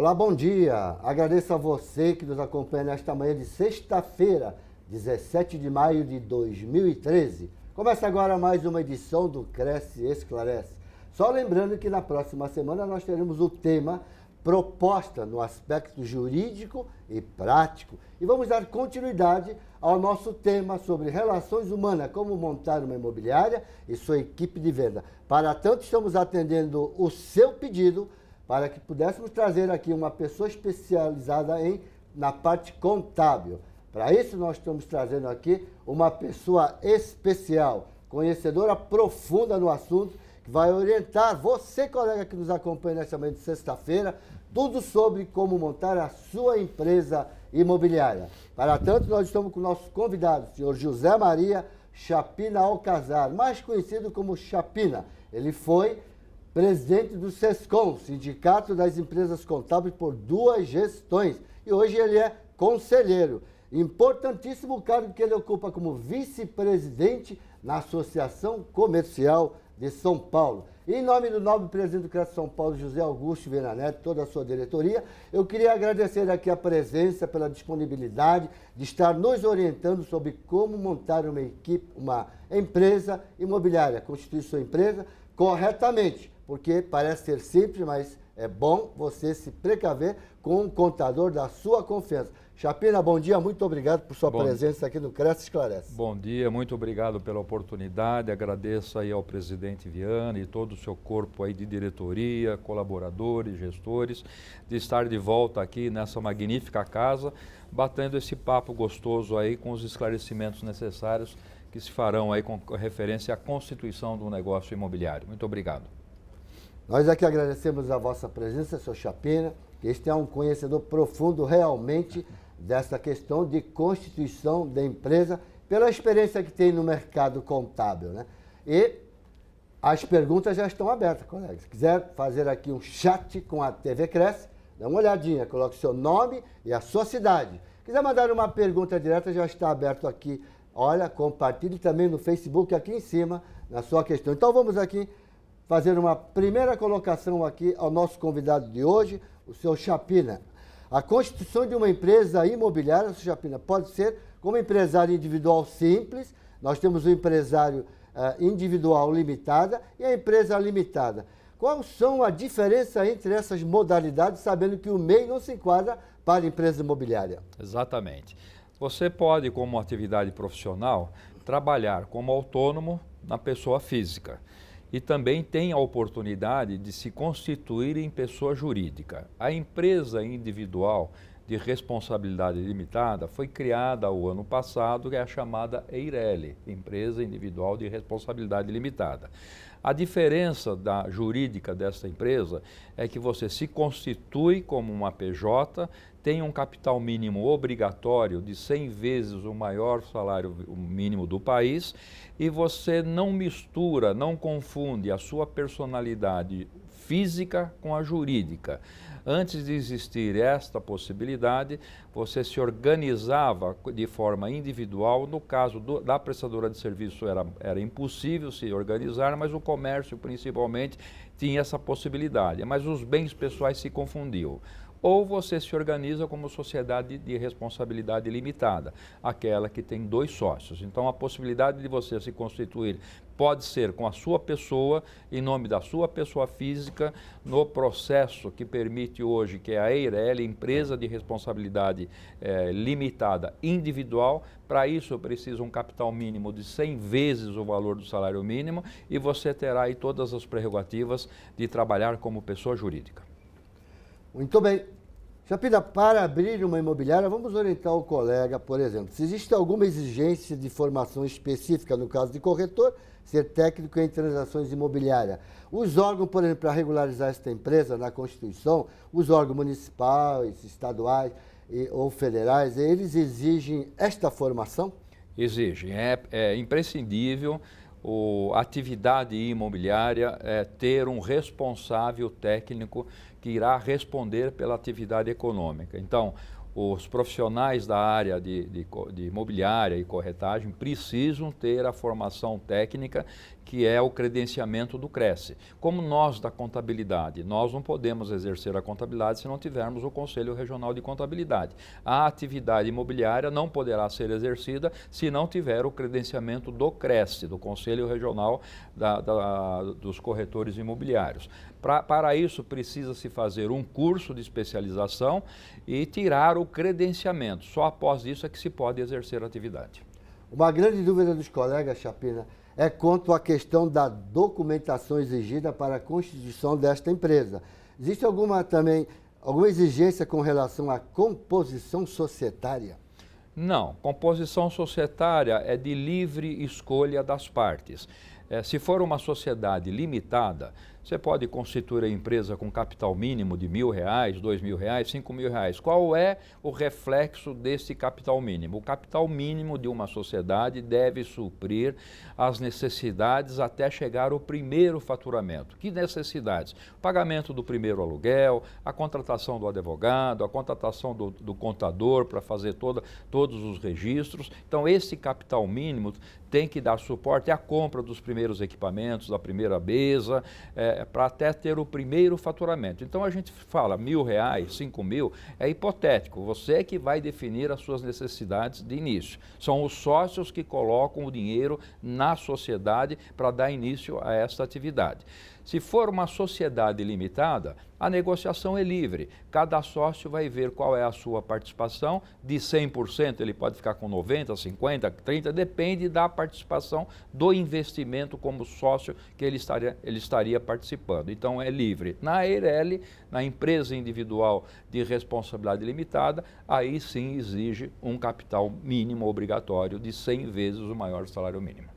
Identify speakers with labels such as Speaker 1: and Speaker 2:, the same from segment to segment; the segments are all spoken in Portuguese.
Speaker 1: Olá, bom dia. Agradeço a você que nos acompanha nesta manhã de sexta-feira, 17 de maio de 2013. Começa agora mais uma edição do Cresce e Esclarece. Só lembrando que na próxima semana nós teremos o tema proposta no aspecto jurídico e prático. E vamos dar continuidade ao nosso tema sobre relações humanas, como montar uma imobiliária e sua equipe de venda. Para tanto, estamos atendendo o seu pedido para que pudéssemos trazer aqui uma pessoa especializada na parte contábil. Para isso, nós estamos trazendo aqui uma pessoa especial, conhecedora profunda no assunto, que vai orientar você, colega que nos acompanha nesta manhã de sexta-feira, tudo sobre como montar a sua empresa imobiliária. Para tanto, nós estamos com o nosso convidado, o senhor José Maria Chapina Alcazar, mais conhecido como Chapina. Ele foi presidente do SESCOM, Sindicato das Empresas Contábeis, por 2 gestões. E hoje ele é conselheiro. Importantíssimo cargo que ele ocupa como vice-presidente na Associação Comercial de São Paulo. E em nome do nobre presidente do CREAS São Paulo, José Augusto Viana Neto, toda a sua diretoria, eu queria agradecer aqui a presença, pela disponibilidade de estar nos orientando sobre como montar uma empresa imobiliária, constituir sua empresa corretamente, porque parece ser simples, mas é bom você se precaver com um contador da sua confiança. Chapina, bom dia, muito obrigado por sua presença aqui no Cresce Esclarece.
Speaker 2: Bom dia, muito obrigado pela oportunidade, agradeço aí ao presidente Viana e todo o seu corpo aí de diretoria, colaboradores, gestores, de estar de volta aqui nessa magnífica casa, batendo esse papo gostoso aí com os esclarecimentos necessários que se farão aí com referência à constituição do negócio imobiliário. Muito obrigado.
Speaker 1: Nós aqui agradecemos a vossa presença, senhor Chapina, que este é um conhecedor profundo realmente dessa questão de constituição da empresa, pela experiência que tem no mercado contábil, né? E as perguntas já estão abertas, colegas. Se quiser fazer aqui um chat com a TV Cresce, dá uma olhadinha, coloque seu nome e a sua cidade. Quiser mandar uma pergunta direta, já está aberto aqui. Olha, compartilhe também no Facebook, aqui em cima, na sua questão. Então vamos aqui fazer uma primeira colocação aqui ao nosso convidado de hoje, o senhor Chapina. A constituição de uma empresa imobiliária, senhor Chapina, pode ser como empresário individual simples, nós temos o empresário individual limitada e a empresa limitada. Quais são a diferença entre essas modalidades, sabendo que o MEI não se enquadra para a empresa imobiliária?
Speaker 2: Exatamente. Você pode, como atividade profissional, trabalhar como autônomo na pessoa física. E também tem a oportunidade de se constituir em pessoa jurídica. A empresa individual de responsabilidade limitada foi criada o ano passado, que é a chamada EIRELI, Empresa Individual de Responsabilidade Limitada. A diferença da jurídica dessa empresa é que você se constitui como uma PJ, tem um capital mínimo obrigatório de 100 vezes o maior salário mínimo do país e você não mistura, não confunde a sua personalidade física com a jurídica. Antes de existir esta possibilidade, você se organizava de forma individual. No caso da prestadora de serviço era impossível se organizar, mas o comércio principalmente tinha essa possibilidade. Mas os bens pessoais se confundiam. Ou você se organiza como sociedade de responsabilidade limitada, aquela que tem 2 sócios. Então, a possibilidade de você se constituir pode ser com a sua pessoa, em nome da sua pessoa física, no processo que permite hoje, que é a EIRELI, Empresa de Responsabilidade Limitada Individual. Para isso, precisa um capital mínimo de 100 vezes o valor do salário mínimo e você terá aí todas as prerrogativas de trabalhar como pessoa jurídica.
Speaker 1: Muito bem. Chapina, para abrir uma imobiliária, vamos orientar o colega, por exemplo, se existe alguma exigência de formação específica, no caso de corretor, ser técnico em transações imobiliárias. Os órgãos, por exemplo, para regularizar esta empresa na Constituição, os órgãos municipais, estaduais ou federais, eles exigem esta formação?
Speaker 2: Exigem. É imprescindível a atividade imobiliária ter um responsável técnico que irá responder pela atividade econômica. Então, os profissionais da área de imobiliária e corretagem precisam ter a formação técnica, que é o credenciamento do Cresce. Como nós da contabilidade, nós não podemos exercer a contabilidade se não tivermos o Conselho Regional de Contabilidade. A atividade imobiliária não poderá ser exercida se não tiver o credenciamento do Cresce, do Conselho Regional dos Corretores Imobiliários. Para isso, precisa-se fazer um curso de especialização e tirar o credenciamento. Só após isso é que se pode exercer a atividade.
Speaker 1: Uma grande dúvida dos colegas, Chapina, é quanto à questão da documentação exigida para a constituição desta empresa. Existe alguma exigência com relação à composição societária?
Speaker 2: Não, composição societária é de livre escolha das partes. Se for uma sociedade limitada, você pode constituir a empresa com capital mínimo de R$1.000, R$2.000, R$5.000. Qual é o reflexo desse capital mínimo? O capital mínimo de uma sociedade deve suprir as necessidades até chegar ao primeiro faturamento. Que necessidades? O pagamento do primeiro aluguel, a contratação do advogado, a contratação do contador para fazer todos os registros. Então, esse capital mínimo tem que dar suporte à compra dos primeiros equipamentos, da primeira mesa, para até ter o primeiro faturamento. Então a gente fala R$1.000, R$5.000, é hipotético, você é que vai definir as suas necessidades de início. São os sócios que colocam o dinheiro na sociedade para dar início a esta atividade. Se for uma sociedade limitada, a negociação é livre. Cada sócio vai ver qual é a sua participação. De 100%, ele pode ficar com 90%, 50%, 30%, depende da participação do investimento como sócio que ele estaria participando. Então, é livre. Na EIRELI, na empresa individual de responsabilidade limitada, aí sim exige um capital mínimo obrigatório de 100 vezes o maior salário mínimo.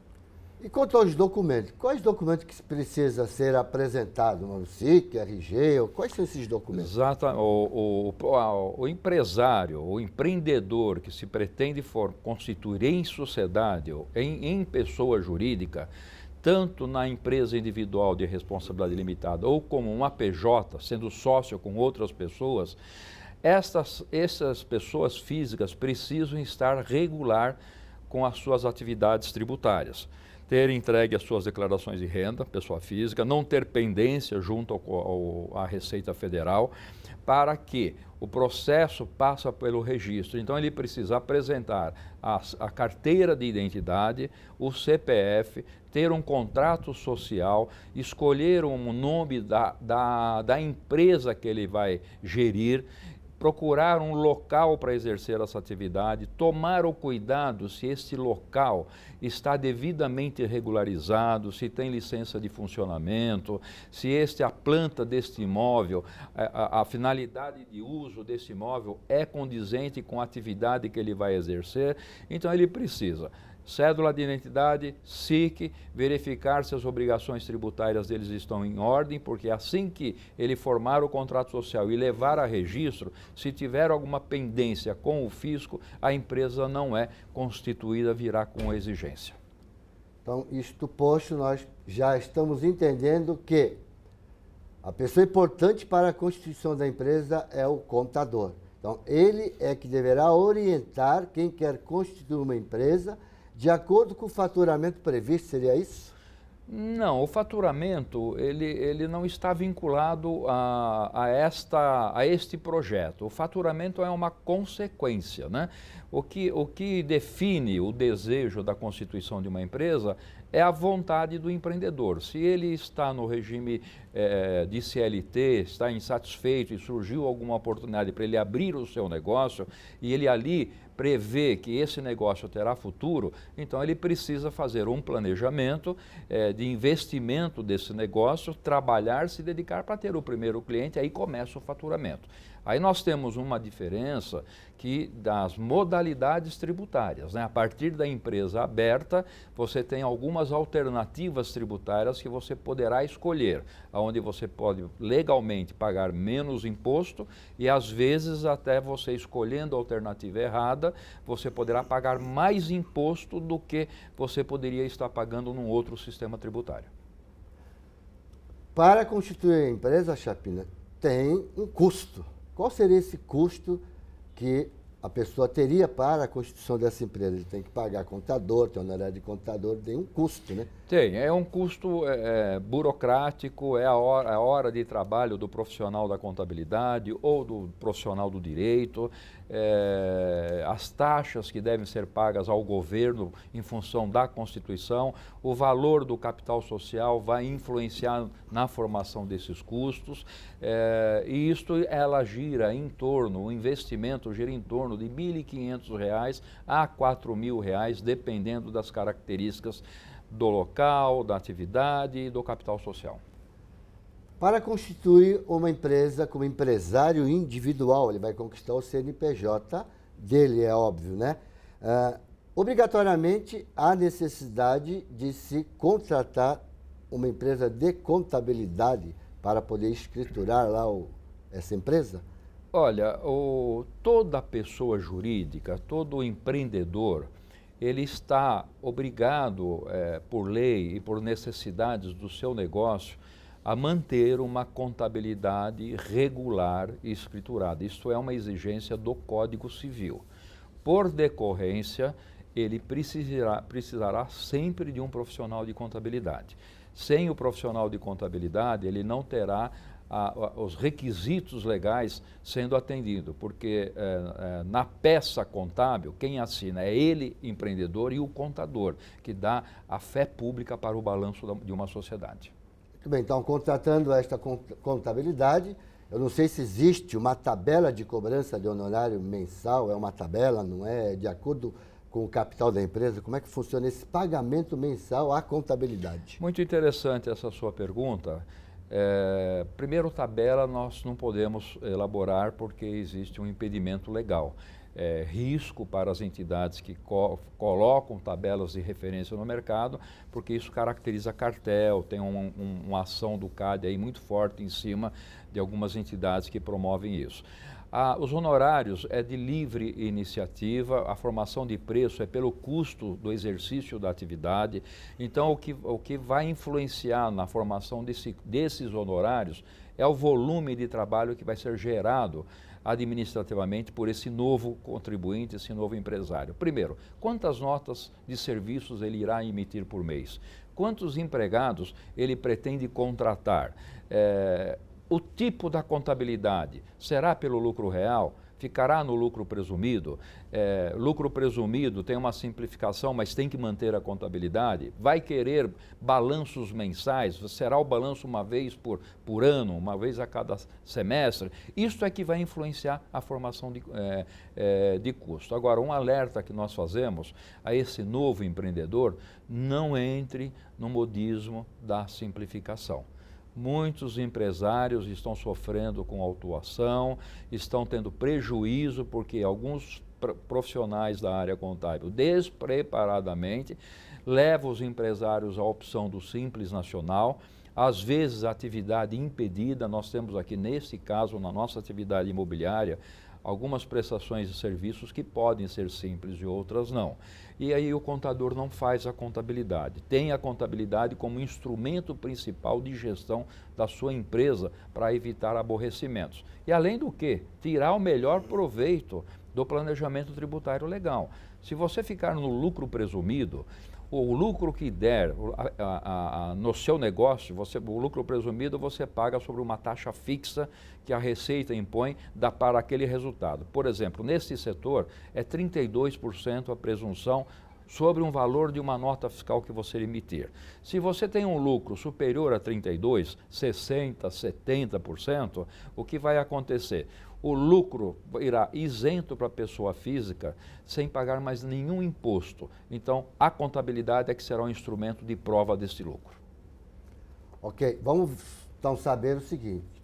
Speaker 1: E quanto aos documentos, quais documentos que precisa ser apresentado? O SIC, RG, quais são esses documentos?
Speaker 2: Exato. O empresário, o empreendedor que se pretende constituir em sociedade, em pessoa jurídica, tanto na empresa individual de responsabilidade limitada ou como uma PJ, sendo sócio com outras pessoas, essas pessoas físicas precisam estar regular com as suas atividades tributárias. Ter entregue as suas declarações de renda, pessoa física, não ter pendência junto à Receita Federal, para que o processo passe pelo registro. Então, ele precisa apresentar a carteira de identidade, o CPF, ter um contrato social, escolher um nome da empresa que ele vai gerir, procurar um local para exercer essa atividade, tomar o cuidado se este local está devidamente regularizado, se tem licença de funcionamento, se a planta deste imóvel, a finalidade de uso desse imóvel é condizente com a atividade que ele vai exercer. Então ele precisa cédula de identidade, SIC, verificar se as obrigações tributárias deles estão em ordem, porque assim que ele formar o contrato social e levar a registro, se tiver alguma pendência com o fisco, a empresa não é constituída, virá com exigência.
Speaker 1: Então, isto posto, nós já estamos entendendo que a pessoa importante para a constituição da empresa é o contador. Então, ele é que deverá orientar quem quer constituir uma empresa de acordo com o faturamento previsto, seria isso?
Speaker 2: Não, o faturamento ele não está vinculado a este projeto. O faturamento é uma consequência, né? O que define o desejo da constituição de uma empresa é a vontade do empreendedor. Se ele está no regime de CLT, está insatisfeito e surgiu alguma oportunidade para ele abrir o seu negócio e ele ali prevê que esse negócio terá futuro, então ele precisa fazer um planejamento de investimento desse negócio, trabalhar, se dedicar para ter o primeiro cliente, aí começa o faturamento. Aí nós temos uma diferença das modalidades tributárias, né? A partir da empresa aberta, você tem algumas alternativas tributárias que você poderá escolher, onde você pode legalmente pagar menos imposto e às vezes até você escolhendo a alternativa errada, você poderá pagar mais imposto do que você poderia estar pagando num outro sistema tributário.
Speaker 1: Para constituir a empresa, Chapina, tem um custo. Qual seria esse custo que a pessoa teria para a constituição dessa empresa. Ele tem que pagar contador, tem honorário de contador, tem um custo, né?
Speaker 2: Tem, é um custo burocrático, é a hora de trabalho do profissional da contabilidade ou do profissional do direito, as taxas que devem ser pagas ao governo em função da Constituição, o valor do capital social vai influenciar na formação desses custos, e isto ela gira em torno, o investimento gira em torno de R$ 1.500 a R$ 4.000, dependendo das características do local, da atividade e do capital social.
Speaker 1: Para constituir uma empresa como empresário individual, ele vai conquistar o CNPJ dele, é óbvio, né? Obrigatoriamente há necessidade de se contratar uma empresa de contabilidade para poder escriturar lá essa empresa?
Speaker 2: Olha, toda pessoa jurídica, todo empreendedor, ele está obrigado, por lei e por necessidades do seu negócio, a manter uma contabilidade regular e escriturada. Isto é uma exigência do Código Civil. Por decorrência, ele precisará sempre de um profissional de contabilidade. Sem o profissional de contabilidade, ele não terá os requisitos legais sendo atendido, porque na peça contábil, quem assina é ele, empreendedor, e o contador, que dá a fé pública para o balanço de uma sociedade.
Speaker 1: Muito bem, então, contratando esta contabilidade, eu não sei se existe uma tabela de cobrança de honorário mensal, é uma tabela, não é? De acordo com o capital da empresa, como é que funciona esse pagamento mensal à contabilidade?
Speaker 2: Muito interessante essa sua pergunta. Primeiro, tabela nós não podemos elaborar porque existe um impedimento legal. Risco para as entidades que colocam tabelas de referência no mercado, porque isso caracteriza cartel, tem uma ação do CAD aí muito forte em cima de algumas entidades que promovem isso. Os honorários é de livre iniciativa, a formação de preço é pelo custo do exercício da atividade. Então, o que vai influenciar na formação desses honorários é o volume de trabalho que vai ser gerado administrativamente por esse novo contribuinte, esse novo empresário. Primeiro, quantas notas de serviços ele irá emitir por mês? Quantos empregados ele pretende contratar? O tipo da contabilidade será pelo lucro real? Ficará no lucro presumido? Lucro presumido tem uma simplificação, mas tem que manter a contabilidade? Vai querer balanços mensais? Será o balanço uma vez por ano, uma vez a cada semestre? Isso é que vai influenciar a formação de custo. Agora, um alerta que nós fazemos a esse novo empreendedor: não entre no modismo da simplificação. Muitos empresários estão sofrendo com autuação, estão tendo prejuízo porque alguns profissionais da área contábil despreparadamente levam os empresários à opção do Simples Nacional, às vezes atividade impedida. Nós temos aqui, nesse caso, na nossa atividade imobiliária, algumas prestações de serviços que podem ser simples e outras não. E aí o contador não faz a contabilidade. Tem a contabilidade como instrumento principal de gestão da sua empresa para evitar aborrecimentos. E além do que, tirar o melhor proveito do planejamento tributário legal. Se você ficar no lucro presumido, o lucro que der no seu negócio, o lucro presumido você paga sobre uma taxa fixa que a Receita impõe para aquele resultado. Por exemplo, nesse setor é 32% a presunção sobre um valor de uma nota fiscal que você emitir. Se você tem um lucro superior a 32%, 60%, 70%, o que vai acontecer? O lucro irá isento para a pessoa física sem pagar mais nenhum imposto. Então, a contabilidade é que será um instrumento de prova desse lucro.
Speaker 1: Ok, vamos então saber o seguinte: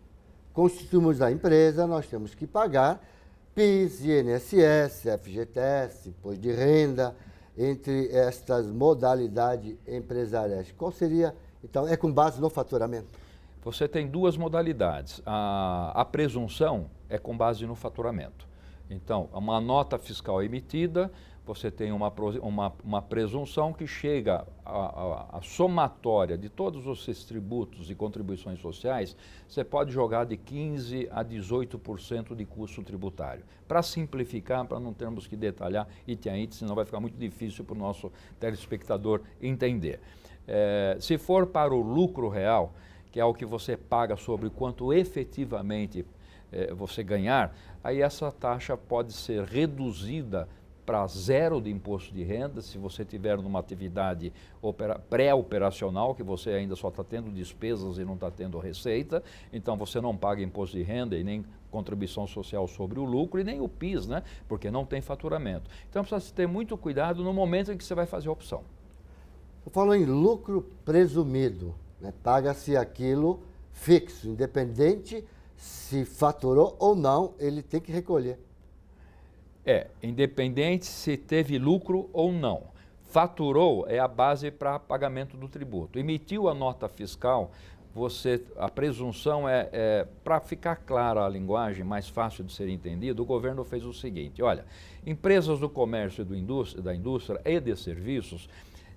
Speaker 1: constituímos a empresa, nós temos que pagar PIS, INSS, FGTS, imposto de renda, entre estas modalidades empresariais. Qual seria, então, é com base no faturamento?
Speaker 2: Você tem duas modalidades. A presunção é com base no faturamento. Então, uma nota fiscal emitida, você tem uma presunção que chega a somatória de todos esses tributos e contribuições sociais, você pode jogar de 15% a 18% de custo tributário. Para simplificar, para não termos que detalhar item a item, senão vai ficar muito difícil para o nosso telespectador entender. Se for para o lucro real, que é o que você paga sobre quanto efetivamente você ganhar, aí essa taxa pode ser reduzida para zero de imposto de renda, se você tiver numa atividade pré-operacional, que você ainda só está tendo despesas e não está tendo receita, então você não paga imposto de renda e nem contribuição social sobre o lucro e nem o PIS, né? Porque não tem faturamento. Então precisa ter muito cuidado no momento em que você vai fazer a opção.
Speaker 1: Eu falo em lucro presumido, né? Paga-se aquilo fixo, independente se faturou ou não, ele tem que recolher.
Speaker 2: Independente se teve lucro ou não. Faturou é a base para pagamento do tributo. Emitiu a nota fiscal, a presunção para ficar clara a linguagem, mais fácil de ser entendido, o governo fez o seguinte, olha, empresas do comércio e da indústria e de serviços,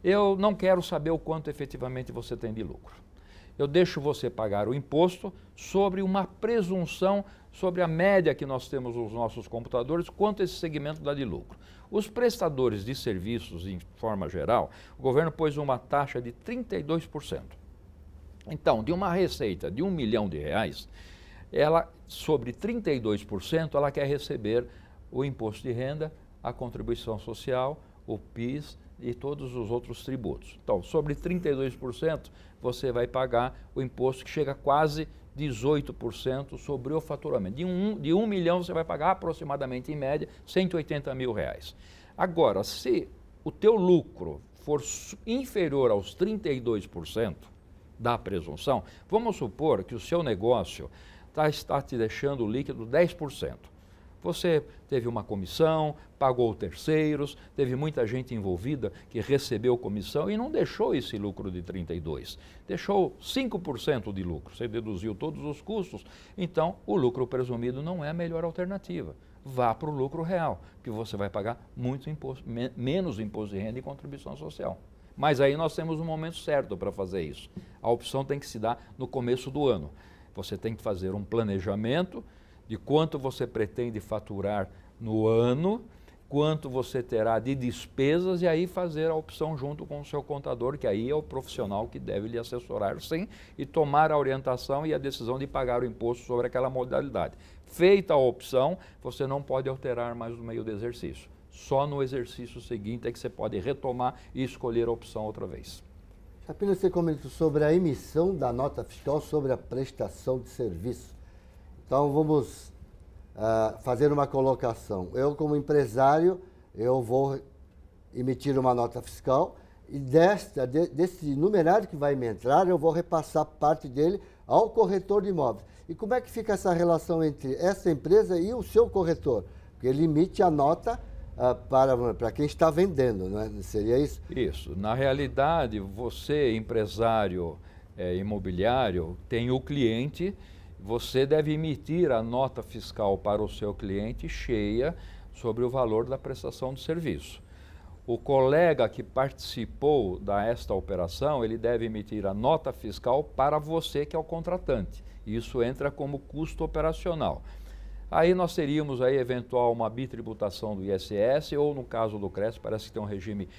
Speaker 2: eu não quero saber o quanto efetivamente você tem de lucro. Eu deixo você pagar o imposto sobre uma presunção sobre a média que nós temos nos nossos computadores, quanto esse segmento dá de lucro. Os prestadores de serviços, em forma geral, o governo pôs uma taxa de 32%. Então, de uma receita de R$1 milhão, ela, sobre 32%, ela quer receber o imposto de renda, a contribuição social, o PIS e todos os outros tributos. Então, sobre 32%, você vai pagar o imposto que chega a quase 18% sobre o faturamento. De 1 milhão você vai pagar aproximadamente, em média, R$180 mil. Agora, se o teu lucro for inferior aos 32% da presunção, vamos supor que o seu negócio está te deixando líquido 10%. Você teve uma comissão, pagou terceiros, teve muita gente envolvida que recebeu comissão e não deixou esse lucro de 32%, deixou 5% de lucro, você deduziu todos os custos, então o lucro presumido não é a melhor alternativa. Vá para o lucro real, que você vai pagar muito imposto, menos imposto de renda e contribuição social. Mas aí nós temos um momento certo para fazer isso. A opção tem que se dar no começo do ano. Você tem que fazer um planejamento de quanto você pretende faturar no ano, quanto você terá de despesas e aí fazer a opção junto com o seu contador, que aí é o profissional que deve lhe assessorar, sim, e tomar a orientação e a decisão de pagar o imposto sobre aquela modalidade. Feita a opção, você não pode alterar mais o meio do exercício. Só no exercício seguinte é que você pode retomar e escolher a opção outra vez.
Speaker 1: Chapina, você comentou sobre a emissão da nota fiscal sobre a prestação de serviço. Então, vamos fazer uma colocação. Eu, como empresário, eu vou emitir uma nota fiscal e desse numerário que vai me entrar, eu vou repassar parte dele ao corretor de imóveis. E como é que fica essa relação entre essa empresa e o seu corretor? Porque ele emite a nota para quem está vendendo, não é? Seria isso?
Speaker 2: Isso. Na realidade, você, empresário imobiliário, tem o cliente. Você deve emitir a nota fiscal para o seu cliente cheia sobre o valor da prestação de serviço. O colega que participou desta operação, ele deve emitir a nota fiscal para você que é o contratante. Isso entra como custo operacional. Aí nós teríamos aí eventual uma bitributação do ISS ou no caso do CRES, parece que tem um regime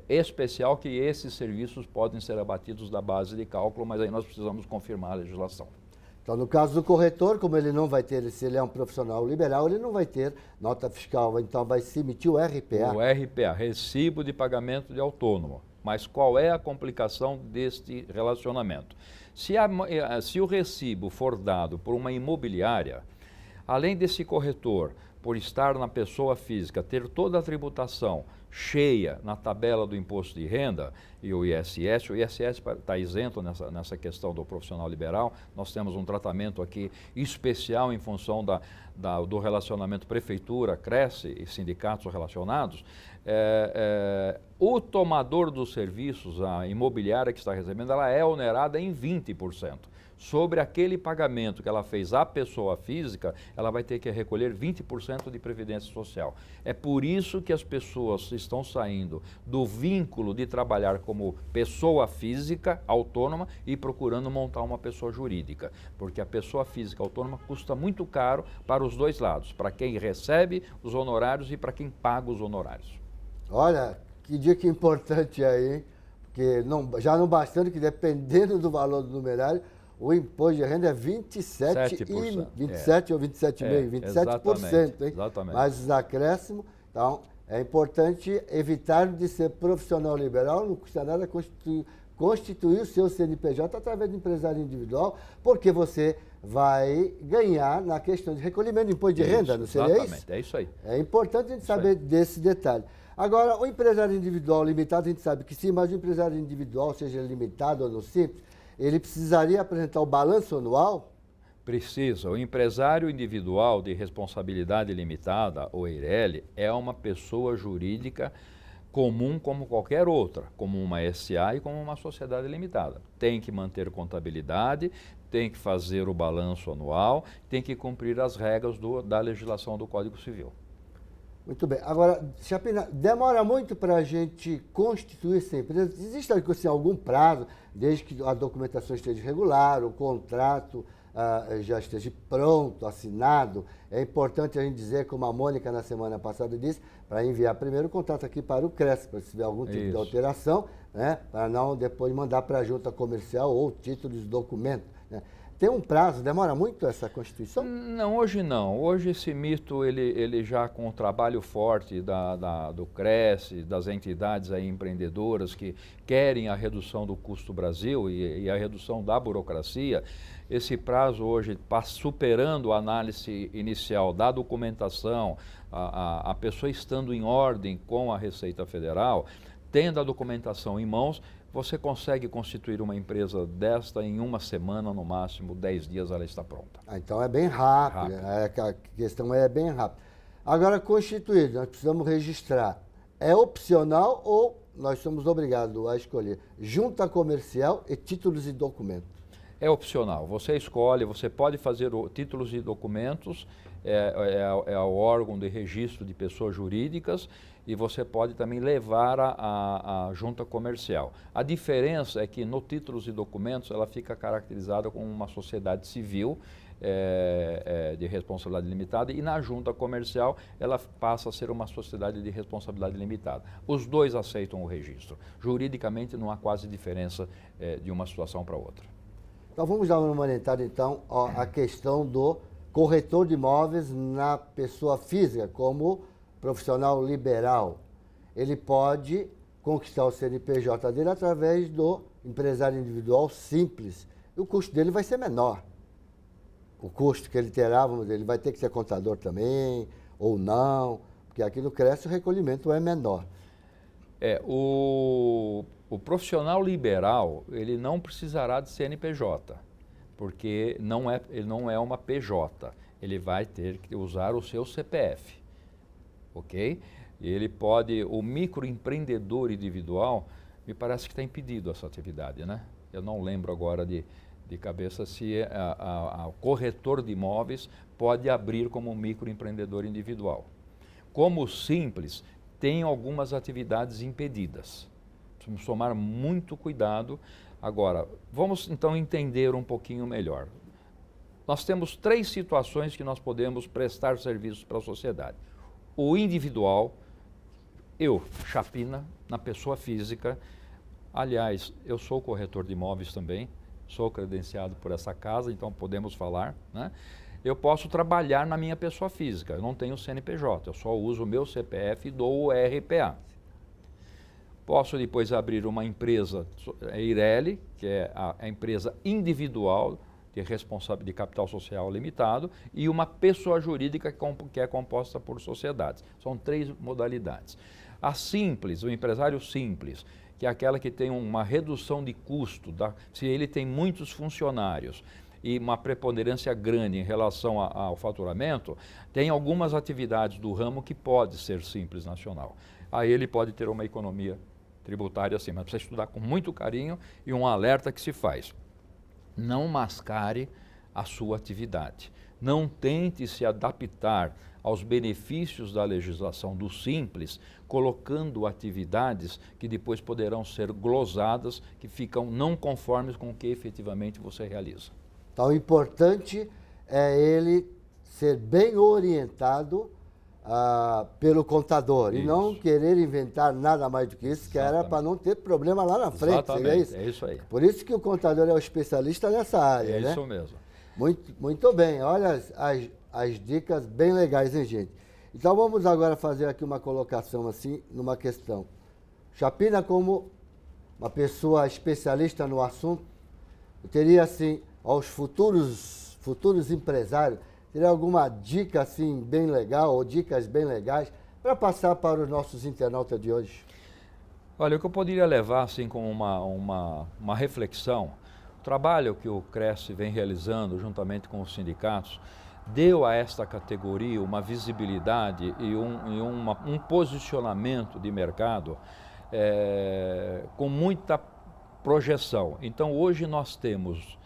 Speaker 2: especial que esses serviços podem ser abatidos da base de cálculo, mas aí nós precisamos confirmar a legislação.
Speaker 1: Então, no caso do corretor, como ele não vai ter, se ele é um profissional liberal, ele não vai ter nota fiscal, então vai se emitir o RPA.
Speaker 2: O RPA, Recibo de Pagamento de Autônomo. Mas qual é a complicação deste relacionamento? Se o recibo for dado por uma imobiliária, além desse corretor, por estar na pessoa física, ter toda a tributação cheia na tabela do imposto de renda e o ISS está isento nessa questão do profissional liberal. Nós temos um tratamento aqui especial em função do relacionamento prefeitura, Cresce e sindicatos relacionados. O tomador dos serviços, a imobiliária que está recebendo, ela é onerada em 20%. sobre aquele pagamento que ela fez à pessoa física, ela vai ter que recolher 20% de previdência social. É por isso que as pessoas estão saindo do vínculo de trabalhar como pessoa física autônoma e procurando montar uma pessoa jurídica, porque a pessoa física autônoma custa muito caro para os dois lados, para quem recebe os honorários e para quem paga os honorários.
Speaker 1: Olha, que dica importante aí, hein? Porque já não bastando que dependendo do valor do numerário, o imposto de renda é 27 ou 27,5%, 27%, hein?
Speaker 2: Exatamente.
Speaker 1: Mais os acréscimos. Então, é importante evitar de ser profissional liberal, não custa nada constituir o seu CNPJ através de empresário individual, porque você vai ganhar na questão de recolhimento de imposto de renda, não seria isso?
Speaker 2: Exatamente, é isso aí.
Speaker 1: É importante a gente saber desse detalhe. Agora, o empresário individual limitado, a gente sabe que sim, mas o empresário individual, seja limitado ou no simples, ele precisaria apresentar o balanço anual?
Speaker 2: Precisa. O empresário individual de responsabilidade limitada, o EIRELI, é uma pessoa jurídica comum como qualquer outra, como uma SA e como uma sociedade limitada. Tem que manter contabilidade, tem que fazer o balanço anual, tem que cumprir as regras da legislação do Código Civil.
Speaker 1: Muito bem. Agora, Chapina, demora muito para a gente constituir essa empresa? Existe assim, algum prazo, desde que a documentação esteja regular, o contrato já esteja pronto, assinado? É importante a gente dizer, como a Mônica na semana passada disse, para enviar primeiro o contrato aqui para o CRES, para se tiver algum tipo de alteração, né, para não depois mandar para a junta comercial ou títulos de documento, né? Tem um prazo, demora muito essa constituição?
Speaker 2: Não, hoje não. Hoje esse mito, ele já com o trabalho forte do CRES, das entidades aí empreendedoras que querem a redução do custo Brasil e a redução da burocracia, esse prazo hoje, superando a análise inicial da documentação, a pessoa estando em ordem com a Receita Federal, tendo a documentação em mãos, você consegue constituir uma empresa desta em uma semana, no máximo 10 dias ela está pronta.
Speaker 1: Então é bem rápido. A questão é bem rápida. Agora, constituído, nós precisamos registrar. É opcional ou nós somos obrigados a escolher junta comercial e títulos e documentos?
Speaker 2: É opcional. Você escolhe, você pode fazer títulos e documentos, é o órgão de registro de pessoas jurídicas, e você pode também levar a junta comercial. A diferença é que no títulos e documentos ela fica caracterizada como uma sociedade civil de responsabilidade limitada, e na junta comercial ela passa a ser uma sociedade de responsabilidade limitada. Os dois aceitam o registro. Juridicamente não há quase diferença de uma situação para outra.
Speaker 1: Então vamos dar uma orientada então a questão do corretor de imóveis na pessoa física, como profissional liberal. Ele pode conquistar o CNPJ dele através do empresário individual simples. E o custo dele vai ser menor. O custo que ele terá, vamos dizer, ele vai ter que ser contador também, ou não, porque aqui no CRES o recolhimento é menor.
Speaker 2: O profissional liberal, ele não precisará de CNPJ, porque ele não é uma PJ. Ele vai ter que usar o seu CPF, ok? Ele pode, o microempreendedor individual, me parece que está impedido essa atividade, né? Eu não lembro agora de cabeça se o corretor de imóveis pode abrir como microempreendedor individual. Como simples, tem algumas atividades impedidas. Precisamos tomar muito cuidado. Agora, vamos então entender um pouquinho melhor. Nós temos 3 situações que nós podemos prestar serviços para a sociedade. O individual, eu, Chapina, na pessoa física. Aliás, eu sou corretor de imóveis também, sou credenciado por essa casa, então podemos falar, né? Eu posso trabalhar na minha pessoa física, eu não tenho CNPJ, eu só uso o meu CPF e dou o RPA. Posso depois abrir uma empresa, EIRELI, que é a empresa individual de capital social limitado, e uma pessoa jurídica que é composta por sociedades. São 3 modalidades. A simples, o empresário simples, que é aquela que tem uma redução de custo, se ele tem muitos funcionários e uma preponderância grande em relação ao faturamento, tem algumas atividades do ramo que pode ser simples nacional. Aí ele pode ter uma economia tributária assim, mas precisa estudar com muito carinho e um alerta que se faz. não mascare a sua atividade. Não tente se adaptar aos benefícios da legislação do Simples, colocando atividades que depois poderão ser glosadas, que ficam não conformes com o que efetivamente você realiza.
Speaker 1: Então, o importante é ele ser bem orientado pelo contador e não querer inventar nada mais do que isso, que era para não ter problema lá na frente.
Speaker 2: Exatamente, é isso aí.
Speaker 1: Por isso que o contador é o especialista nessa área, né?
Speaker 2: É isso mesmo.
Speaker 1: Muito bem, olha as dicas bem legais, hein, gente? Então vamos agora fazer aqui uma colocação assim, numa questão. Chapina, como uma pessoa especialista no assunto, eu teria assim, aos futuros empresários, teria alguma dica assim bem legal ou dicas bem legais para passar para os nossos internautas de hoje?
Speaker 2: Olha, o que eu poderia levar assim como uma reflexão, o trabalho que o Cresce vem realizando juntamente com os sindicatos, deu a esta categoria uma visibilidade e um posicionamento de mercado com muita projeção. Então hoje nós temos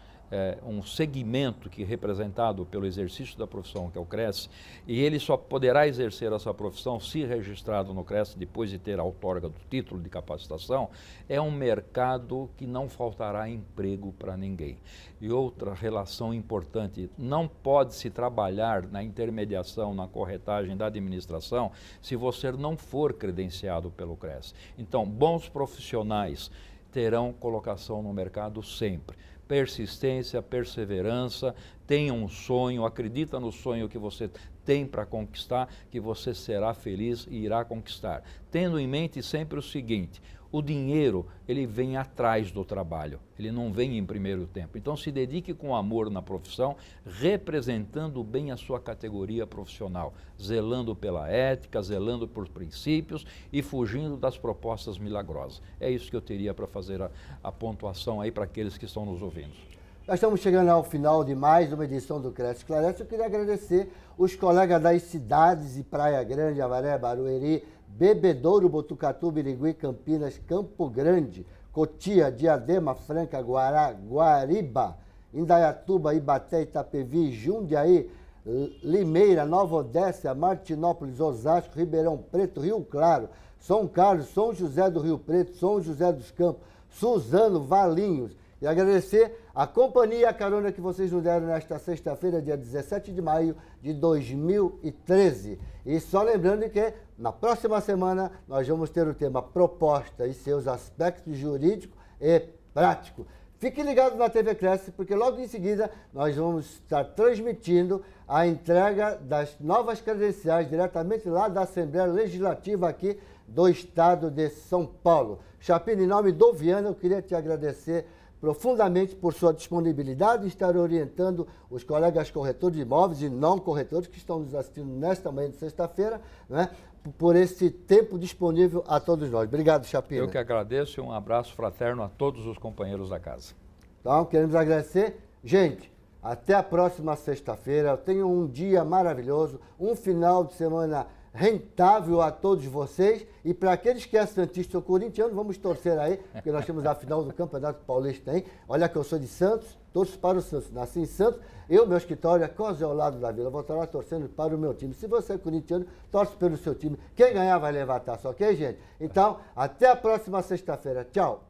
Speaker 2: um segmento que é representado pelo exercício da profissão, que é o Cresce, e ele só poderá exercer essa profissão se registrado no Cresce depois de ter a outorga do título de capacitação. É um mercado que não faltará emprego para ninguém. E outra relação importante, não pode se trabalhar na intermediação, na corretagem da administração, se você não for credenciado pelo Cresce. Então, bons profissionais terão colocação no mercado sempre. Persistência, perseverança, tenha um sonho, acredita no sonho que você tem para conquistar, que você será feliz e irá conquistar. Tendo em mente sempre o seguinte, o dinheiro, ele vem atrás do trabalho, ele não vem em primeiro tempo. Então se dedique com amor na profissão, representando bem a sua categoria profissional, zelando pela ética, zelando por princípios e fugindo das propostas milagrosas. É isso que eu teria para fazer a pontuação aí para aqueles que estão nos ouvindo.
Speaker 1: Nós estamos chegando ao final de mais uma edição do Cresce Esclarece. Eu queria agradecer os colegas das cidades de Praia Grande, Avaré, Barueri, Bebedouro, Botucatu, Birigui, Campinas, Campo Grande, Cotia, Diadema, Franca, Guariba, Indaiatuba, Ibaté, Itapevi, Jundiaí, Limeira, Nova Odécia, Martinópolis, Osasco, Ribeirão Preto, Rio Claro, São Carlos, São José do Rio Preto, São José dos Campos, Suzano, Valinhos. E agradecer a companhia e a carona que vocês nos deram nesta sexta-feira, dia 17 de maio de 2013. E só lembrando que na próxima semana nós vamos ter o tema proposta e seus aspectos jurídico e prático. Fique ligado na TV Cresce, porque logo em seguida nós vamos estar transmitindo a entrega das novas credenciais diretamente lá da Assembleia Legislativa aqui do Estado de São Paulo. Chapina, em nome do Viana, eu queria te agradecer profundamente por sua disponibilidade em estar orientando os colegas corretores de imóveis e não corretores que estão nos assistindo nesta manhã de sexta-feira, né, por esse tempo disponível a todos nós. Obrigado, Chapina.
Speaker 2: Eu que agradeço e um abraço fraterno a todos os companheiros da casa.
Speaker 1: Então, queremos agradecer. Gente, até a próxima sexta-feira. Tenham um dia maravilhoso, um final de semana rentável a todos vocês. E para aqueles que é santista ou corintiano, vamos torcer aí, porque nós temos a final do Campeonato Paulista aí. Olha que eu sou de Santos, torço para o Santos. Nasci em Santos, meu escritório é quase ao lado da Vila. Vou estar lá torcendo para o meu time. Se você é corintiano, torce pelo seu time. Quem ganhar vai levar a taça, ok, gente? Então, até a próxima sexta-feira. Tchau.